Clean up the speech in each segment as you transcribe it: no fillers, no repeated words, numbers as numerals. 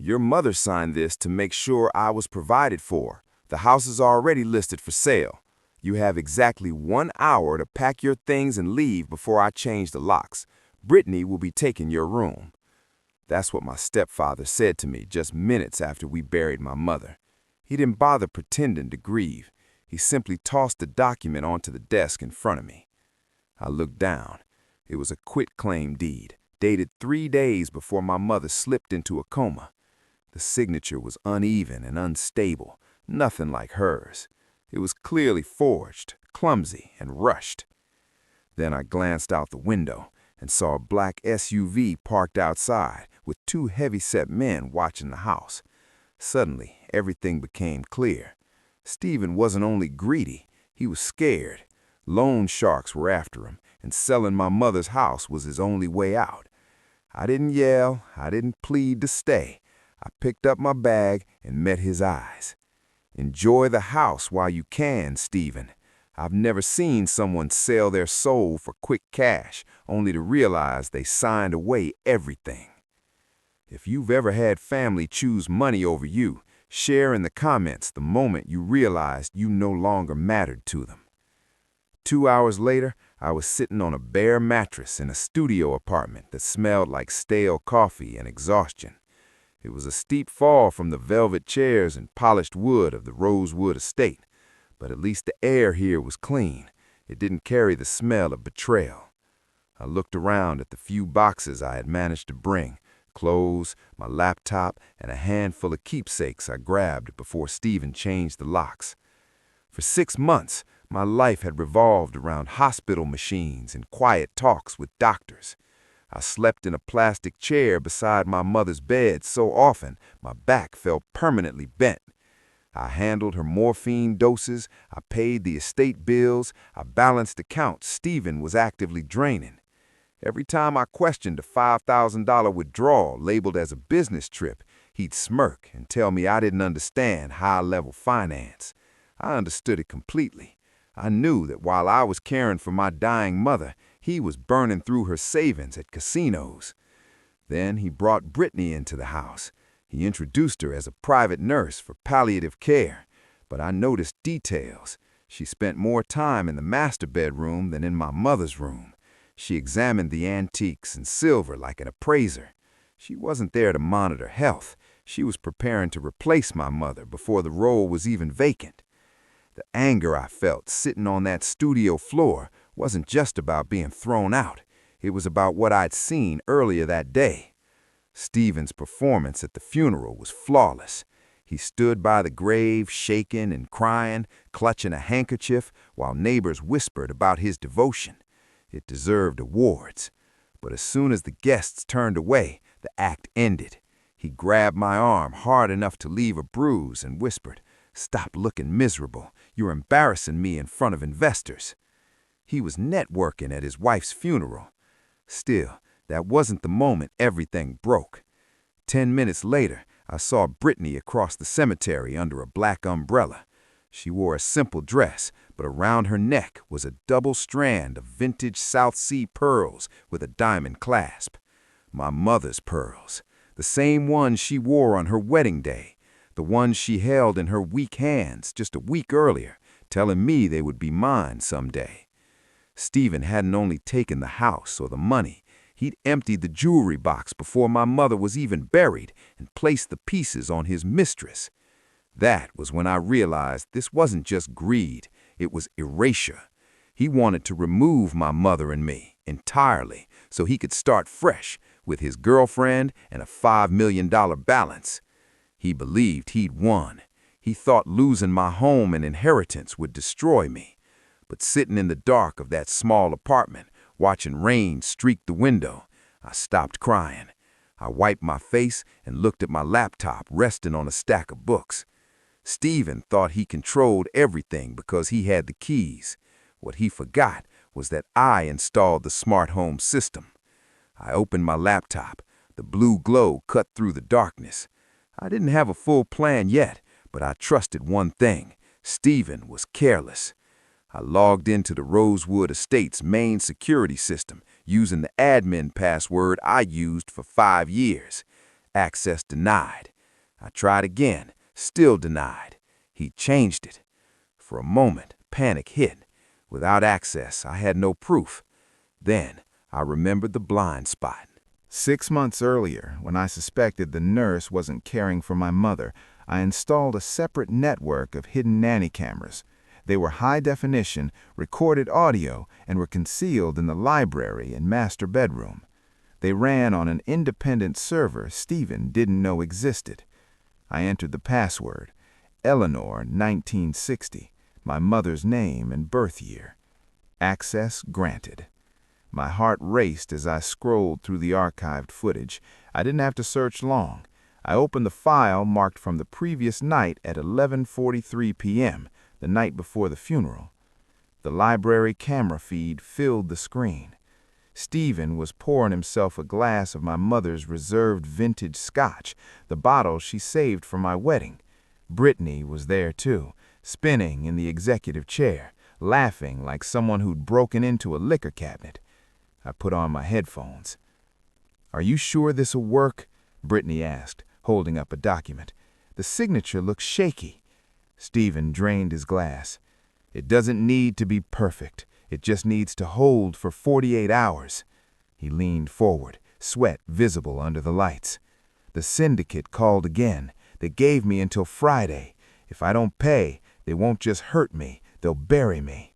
Your mother signed this to make sure I was provided for. The house is already listed for sale. You have exactly 1 hour to pack your things and leave before I change the locks. Brittany will be taking your room." That's what my stepfather said to me just minutes after we buried my mother. He didn't bother pretending to grieve. He simply tossed the document onto the desk in front of me. I looked down. It was a quitclaim deed, dated 3 days before my mother slipped into a coma. The signature was uneven and unstable, nothing like hers. It was clearly forged, clumsy, and rushed. Then I glanced out the window and saw a black SUV parked outside with 2 heavy-set men watching the house. Suddenly, everything became clear. Stephen wasn't only greedy, he was scared. Loan sharks were after him, and selling my mother's house was his only way out. I didn't yell, I didn't plead to stay. I picked up my bag and met his eyes. "Enjoy the house while you can, Stephen. I've never seen someone sell their soul for quick cash, only to realize they signed away everything." If you've ever had family choose money over you, share in the comments the moment you realized you no longer mattered to them. 2 hours later, I was sitting on a bare mattress in a studio apartment that smelled like stale coffee and exhaustion. It was a steep fall from the velvet chairs and polished wood of the Rosewood estate, but at least the air here was clean. It didn't carry the smell of betrayal. I looked around at the few boxes I had managed to bring, clothes, my laptop, and a handful of keepsakes I grabbed before Stephen changed the locks. For 6 months, my life had revolved around hospital machines and quiet talks with doctors. I slept in a plastic chair beside my mother's bed so often my back felt permanently bent. I handled her morphine doses, I paid the estate bills, I balanced accounts Stephen was actively draining. Every time I questioned a $5,000 withdrawal labeled as a business trip, he'd smirk and tell me I didn't understand high-level finance. I understood it completely. I knew that while I was caring for my dying mother, he was burning through her savings at casinos. Then he brought Brittany into the house. He introduced her as a private nurse for palliative care, but I noticed details. She spent more time in the master bedroom than in my mother's room. She examined the antiques and silver like an appraiser. She wasn't there to monitor health. She was preparing to replace my mother before the role was even vacant. The anger I felt sitting on that studio floor wasn't just about being thrown out. It was about what I'd seen earlier that day. Stephen's performance at the funeral was flawless. He stood by the grave, shaking and crying, clutching a handkerchief, while neighbors whispered about his devotion. It deserved awards. But as soon as the guests turned away, the act ended. He grabbed my arm hard enough to leave a bruise and whispered, "Stop looking miserable. You're embarrassing me in front of investors." He was networking at his wife's funeral. Still, that wasn't the moment everything broke. 10 minutes later, I saw Brittany across the cemetery under a black umbrella. She wore a simple dress, but around her neck was a double strand of vintage South Sea pearls with a diamond clasp. My mother's pearls, the same ones she wore on her wedding day, the ones she held in her weak hands just a week earlier, telling me they would be mine someday. Stephen hadn't only taken the house or the money, he'd emptied the jewelry box before my mother was even buried and placed the pieces on his mistress. That was when I realized this wasn't just greed, it was erasure. He wanted to remove my mother and me entirely so he could start fresh with his girlfriend and a $5 million balance. He believed he'd won. He thought losing my home and inheritance would destroy me. But sitting in the dark of that small apartment, watching rain streak the window, I stopped crying. I wiped my face and looked at my laptop resting on a stack of books. Stephen thought he controlled everything because he had the keys. What he forgot was that I installed the smart home system. I opened my laptop. The blue glow cut through the darkness. I didn't have a full plan yet, but I trusted one thing. Stephen was careless. I logged into the Rosewood Estate's main security system using the admin password I used for 5 years. Access denied. I tried again, still denied. He changed it. For a moment, panic hit. Without access, I had no proof. Then, I remembered the blind spot. 6 months earlier, when I suspected the nurse wasn't caring for my mother, I installed a separate network of hidden nanny cameras. They were high definition, recorded audio, and were concealed in the library and master bedroom. They ran on an independent server Stephen didn't know existed. I entered the password, Eleanor 1960, my mother's name and birth year. Access granted. My heart raced as I scrolled through the archived footage. I didn't have to search long. I opened the file marked from the previous night at 11:43 p.m., the night before the funeral. The library camera feed filled the screen. Stephen was pouring himself a glass of my mother's reserved vintage scotch, the bottle she saved for my wedding. Brittany was there too, spinning in the executive chair, laughing like someone who'd broken into a liquor cabinet. I put on my headphones. "Are you sure this'll work?" Brittany asked, holding up a document. "The signature looks shaky." Stephen drained his glass. "It doesn't need to be perfect. It just needs to hold for 48 hours. He leaned forward, sweat visible under the lights. "The syndicate called again. They gave me until Friday. If I don't pay, they won't just hurt me, they'll bury me."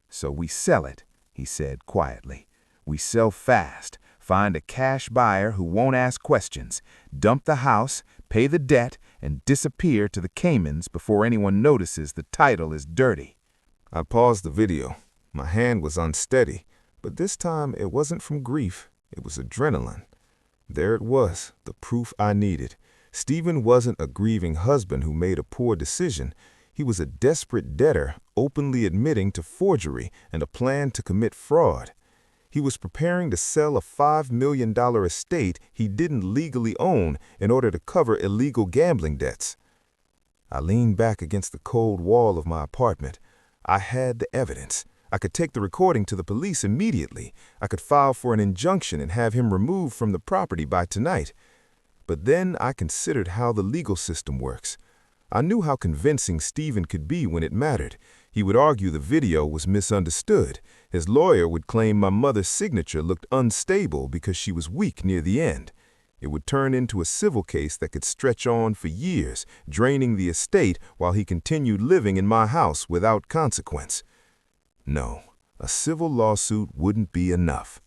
"So we sell it," he said quietly. "We sell fast, find a cash buyer who won't ask questions, dump the house, pay the debt, and disappear to the Caymans before anyone notices the title is dirty." I paused the video. My hand was unsteady, but this time it wasn't from grief, it was adrenaline. There it was, the proof I needed. Stephen wasn't a grieving husband who made a poor decision. He was a desperate debtor, openly admitting to forgery and a plan to commit fraud. He was preparing to sell a $5 million estate he didn't legally own in order to cover illegal gambling debts. I leaned back against the cold wall of my apartment. I had the evidence. I could take the recording to the police immediately. I could file for an injunction and have him removed from the property by tonight. But then I considered how the legal system works. I knew how convincing Stephen could be when it mattered. He would argue the video was misunderstood. His lawyer would claim my mother's signature looked unstable because she was weak near the end. It would turn into a civil case that could stretch on for years, draining the estate while he continued living in my house without consequence. No, a civil lawsuit wouldn't be enough.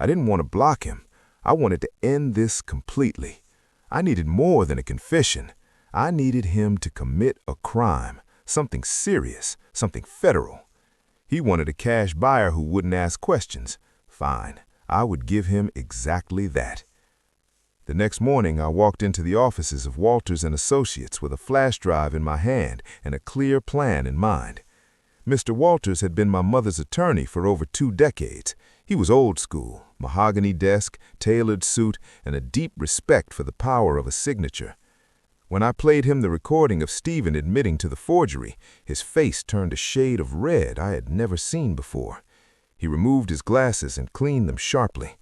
I didn't want to block him. I wanted to end this completely. I needed more than a confession. I needed him to commit a crime, something serious, something federal. He wanted a cash buyer who wouldn't ask questions. Fine, I would give him exactly that. The next morning, I walked into the offices of Walters & Associates with a flash drive in my hand and a clear plan in mind. Mr. Walters had been my mother's attorney for over 2 decades. He was old school, mahogany desk, tailored suit, and a deep respect for the power of a signature. When I played him the recording of Stephen admitting to the forgery, his face turned a shade of red I had never seen before. He removed his glasses and cleaned them sharply.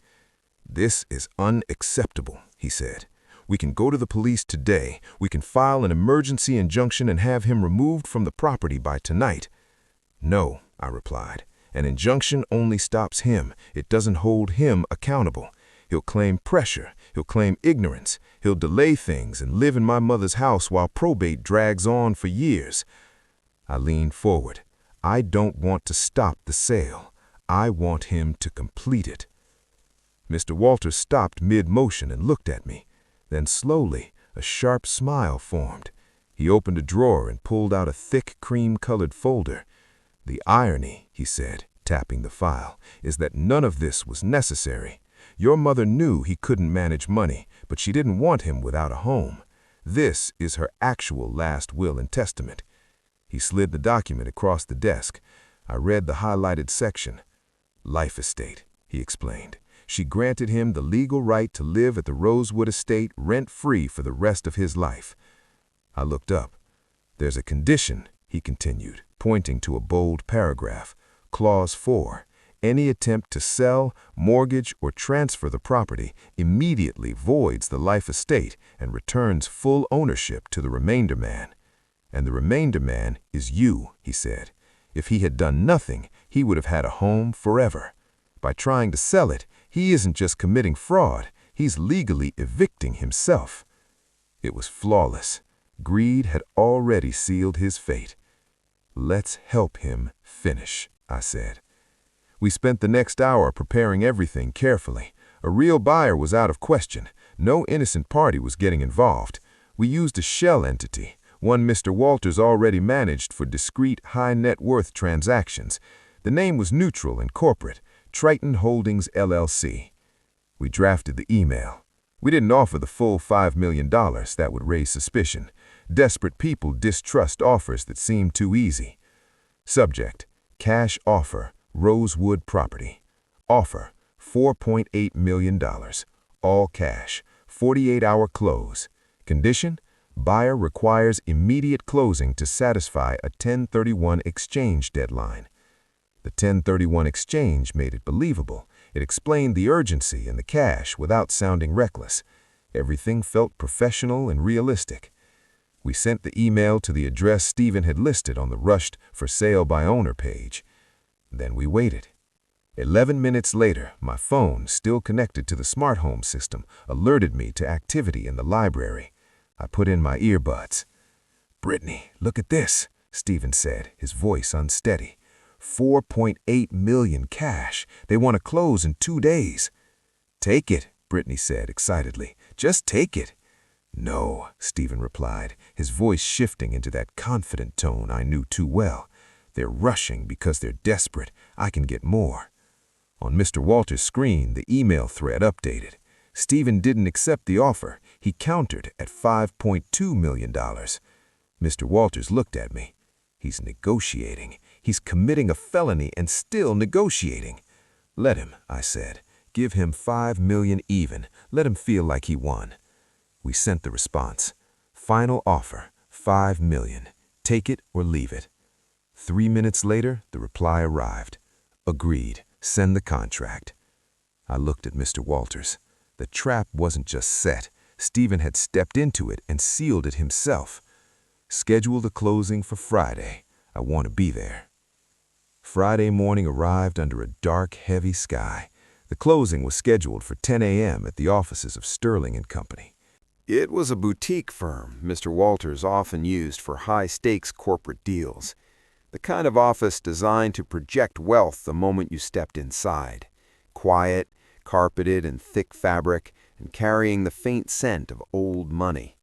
"This is unacceptable," he said. "We can go to the police today. We can file an emergency injunction and have him removed from the property by tonight." "No," I replied. "An injunction only stops him. It doesn't hold him accountable. He'll claim pressure. He'll claim ignorance. He'll delay things and live in my mother's house while probate drags on for years." I leaned forward. "I don't want to stop the sale. I want him to complete it." Mr. Walters stopped mid-motion and looked at me. Then slowly, a sharp smile formed. He opened a drawer and pulled out a thick cream-colored folder. "The irony," he said, tapping the file, "is that none of this was necessary. Your mother knew he couldn't manage money, but she didn't want him without a home. This is her actual last will and testament." He slid the document across the desk. I read the highlighted section. "Life estate," he explained. "She granted him the legal right to live at the Rosewood estate rent-free for the rest of his life." I looked up. "There's a condition," he continued, pointing to a bold paragraph. "Clause 4. Any attempt to sell, mortgage, or transfer the property immediately voids the life estate and returns full ownership to the remainder man. And the remainder man is you, he said. If he had done nothing, he would have had a home forever. By trying to sell it, he isn't just committing fraud, he's legally evicting himself. It was flawless. Greed had already sealed his fate. Let's help him finish, I said. We spent the next hour preparing everything carefully. A real buyer was out of question. No innocent party was getting involved. We used a shell entity, one Mr. Walters already managed for discrete, high-net-worth transactions. The name was neutral and corporate, Triton Holdings, LLC. We drafted the email. We didn't offer the full $5 million. That would raise suspicion. Desperate people distrust offers that seem too easy. Subject: cash offer, Rosewood property. Offer: $4.8 million. All cash. 48-hour close. Condition: buyer requires immediate closing to satisfy a 1031 exchange deadline. The 1031 exchange made it believable. It explained the urgency and the cash without sounding reckless. Everything felt professional and realistic. We sent the email to the address Stephen had listed on the rushed for sale by owner page. Then we waited. 11 minutes later, my phone, still connected to the smart home system, alerted me to activity in the library. I put in my earbuds. "Brittany, look at this," Stephen said, his voice unsteady. $4.8 million cash. They want to close in 2 days. "Take it," Brittany said excitedly. "Just take it." "No," Stephen replied, his voice shifting into that confident tone I knew too well. "They're rushing because they're desperate. I can get more." On Mr. Walters' screen, the email thread updated. Stephen didn't accept the offer. He countered at $5.2 million. Mr. Walters looked at me. He's negotiating. He's committing a felony and still negotiating. "Let him," I said. "Give him $5 million even. Let him feel like he won." We sent the response. Final offer, $5 million. Take it or leave it. 3 minutes later, the reply arrived. Agreed. Send the contract. I looked at Mr. Walters. The trap wasn't just set. Stephen had stepped into it and sealed it himself. Schedule the closing for Friday. I want to be there. Friday morning arrived under a dark, heavy sky. The closing was scheduled for 10 a.m. at the offices of Sterling & Company. It was a boutique firm Mr. Walters often used for high-stakes corporate deals. The kind of office designed to project wealth the moment you stepped inside. Quiet, carpeted in thick fabric, and carrying the faint scent of old money.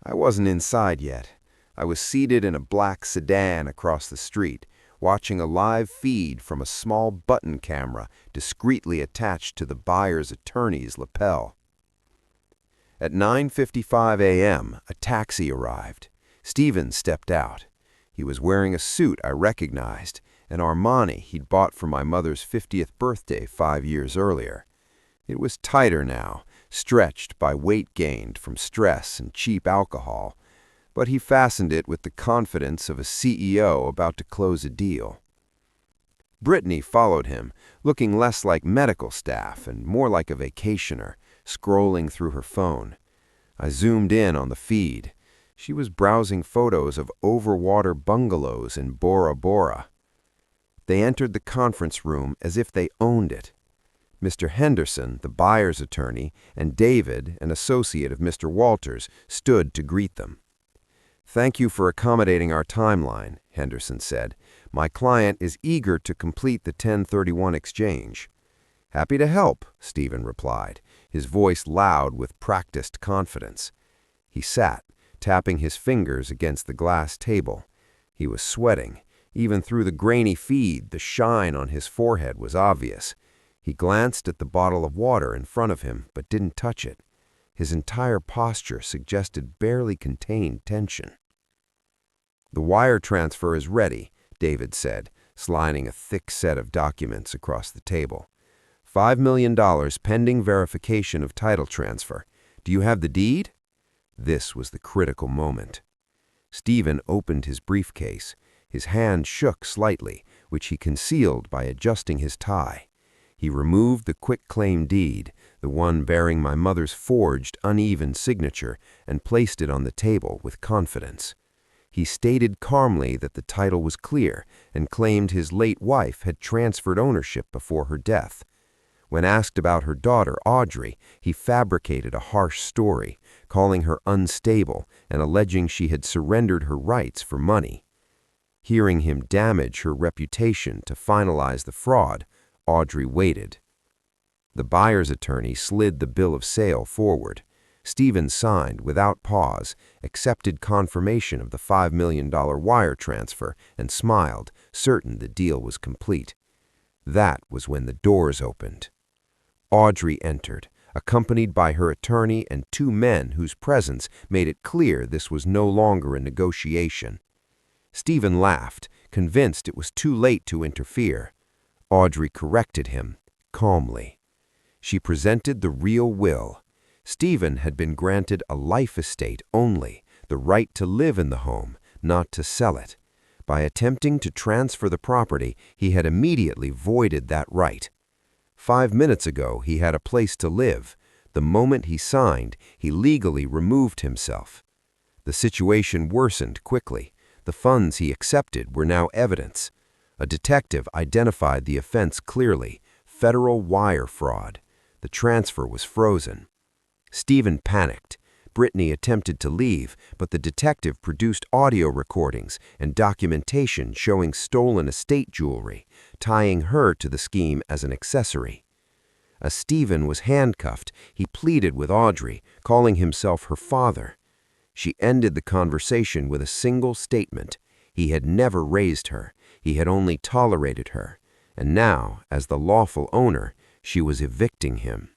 I wasn't inside yet. I was seated in a black sedan across the street, watching a live feed from a small button camera discreetly attached to the buyer's attorney's lapel. At 9:55 a.m., a taxi arrived. Stephen stepped out. He was wearing a suit I recognized, an Armani he'd bought for my mother's 50th birthday 5 years earlier. It was tighter now, stretched by weight gained from stress and cheap alcohol, but he fastened it with the confidence of a CEO about to close a deal. Brittany followed him, looking less like medical staff and more like a vacationer, scrolling through her phone. I zoomed in on the feed. She was browsing photos of overwater bungalows in Bora Bora. They entered the conference room as if they owned it. Mr. Henderson, the buyer's attorney, and David, an associate of Mr. Walters, stood to greet them. "Thank you for accommodating our timeline," Henderson said. "My client is eager to complete the 1031 exchange." "Happy to help," Stephen replied, his voice loud with practiced confidence. He sat, tapping his fingers against the glass table. He was sweating. Even through the grainy feed, the shine on his forehead was obvious. He glanced at the bottle of water in front of him, but didn't touch it. His entire posture suggested barely contained tension. "The wire transfer is ready," David said, sliding a thick set of documents across the table. $5 million pending verification of title transfer. Do you have the deed?" This was the critical moment. Stephen opened his briefcase. His hand shook slightly, which he concealed by adjusting his tie. He removed the quitclaim deed, the one bearing my mother's forged, uneven signature, and placed it on the table with confidence. He stated calmly that the title was clear and claimed his late wife had transferred ownership before her death. When asked about her daughter, Audrey, he fabricated a harsh story, calling her unstable and alleging she had surrendered her rights for money. Hearing him damage her reputation to finalize the fraud, Audrey waited. The buyer's attorney slid the bill of sale forward. Stephen signed without pause, accepted confirmation of the $5 million wire transfer, and smiled, certain the deal was complete. That was when the doors opened. Audrey entered, accompanied by her attorney and two men whose presence made it clear this was no longer a negotiation. Stephen laughed, convinced it was too late to interfere. Audrey corrected him, calmly. She presented the real will. Stephen had been granted a life estate only, the right to live in the home, not to sell it. By attempting to transfer the property, he had immediately voided that right. 5 minutes ago, he had a place to live. The moment he signed, he legally removed himself. The situation worsened quickly. The funds he accepted were now evidence. A detective identified the offense clearly: federal wire fraud. The transfer was frozen. Stephen panicked. Brittany attempted to leave, but the detective produced audio recordings and documentation showing stolen estate jewelry, tying her to the scheme as an accessory. As Stephen was handcuffed, he pleaded with Audrey, calling himself her father. She ended the conversation with a single statement. He had never raised her. He had only tolerated her. And now, as the lawful owner, she was evicting him.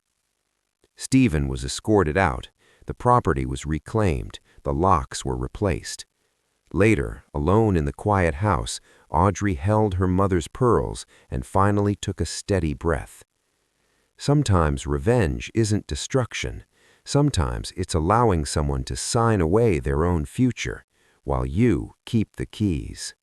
Stephen was escorted out. The property was reclaimed. The locks were replaced. Later, alone in the quiet house, Audrey held her mother's pearls and finally took a steady breath. Sometimes revenge isn't destruction. Sometimes it's allowing someone to sign away their own future, while you keep the keys.